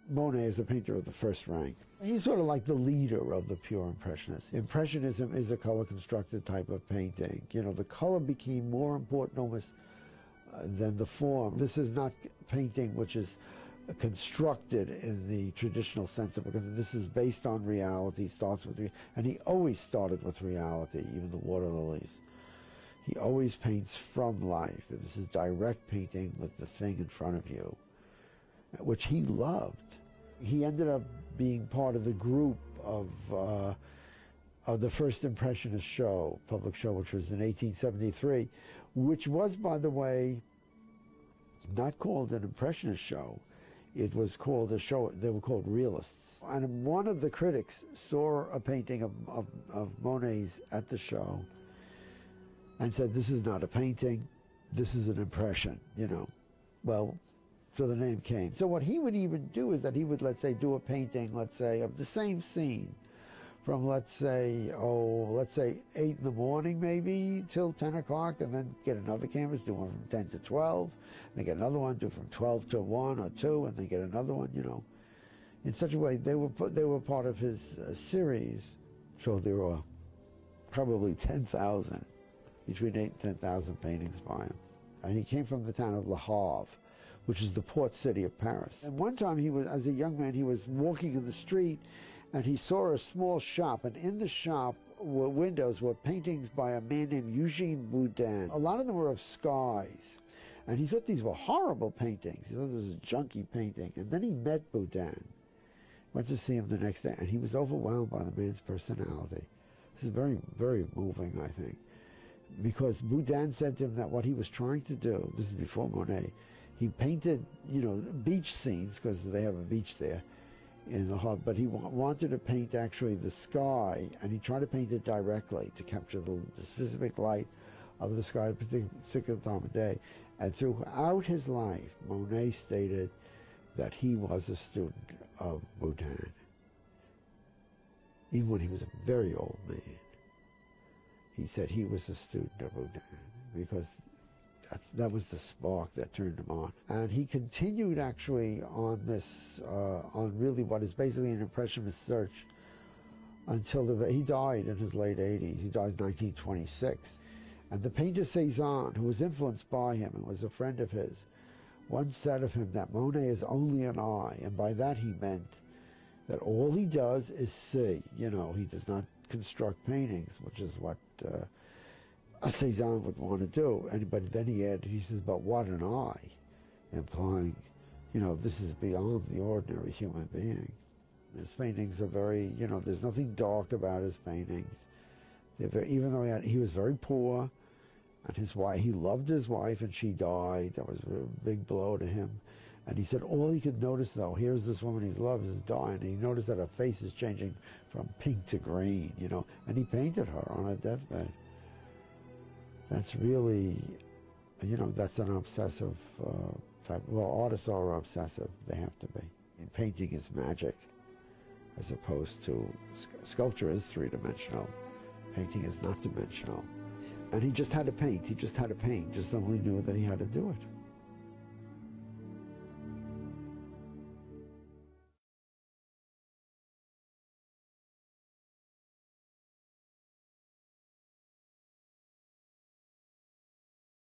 Monet is a painter of the first rank. He's sort of like the leader of the pure Impressionists. Impressionism is a color-constructed type of painting. You know, the color became more important almost than the form. This is not painting which is constructed in the traditional sense of it, because this is based on reality, starts with, and he always started with reality, even the water lilies. He always paints from life. This is direct painting with the thing in front of you, which he loved. He ended up being part of the group of the first Impressionist show, public show, which was in 1873, which was, by the way, not called an Impressionist show. It was called a show, they were called realists. And one of the critics saw a painting of Monet's at the show and said, this is not a painting, this is an impression, you know. Well, so the name came. So what he would even do is that he would, let's say, do a painting, let's say, of the same scene from, let's say, 8 in the morning maybe till 10 o'clock, and then get another canvas, do one from 10 to 12, then get another one, do from 12 to 1 or 2, and then get another one, you know. In such a way, they were part of his series, so there were probably 10,000, between 8 and 10,000 paintings by him. And he came from the town of Le Havre, which is the port city of Paris. And one time he was, as a young man, he was walking in the street, and he saw a small shop, and in the shop windows were paintings by a man named Eugene Boudin. A lot of them were of skies, and he thought these were horrible paintings. He thought this was a junky painting. And then he met Boudin, went to see him the next day, and he was overwhelmed by the man's personality. This is very, very moving, I think, because Boudin said to him that what he was trying to do, this is before Monet, he painted, you know, beach scenes, because they have a beach there in the harbor, but he wanted to paint actually the sky, and he tried to paint it directly to capture the specific light of the sky at a particular time of day. And throughout his life, Monet stated that he was a student of Boudin, even when he was a very old man. He said he was a student of Boudin because that was the spark that turned him on. And he continued actually on this, on really what is basically an Impressionist search until he died in his late 80s. He died in 1926. And the painter Cézanne, who was influenced by him and was a friend of his, once said of him that Monet is only an eye, and by that he meant that all he does is see. You know, he does not construct paintings, which is what Cézanne would want to do. But then he added, he says, but what an eye, implying, you know, this is beyond the ordinary human being. His paintings are very, you know, there's nothing dark about his paintings. They're very, even though he was very poor, and his wife, he loved his wife, and she died. That was a big blow to him. And he said all he could notice, though, here's this woman he loves is dying, and he noticed that her face is changing from pink to green, you know, and he painted her on her deathbed. That's really, you know, that's an obsessive type. Well, artists are obsessive. They have to be. And painting is magic, as opposed to sculpture is three-dimensional. Painting is not dimensional. And he just had to paint. He just had to paint. Just only knew that he had to do it.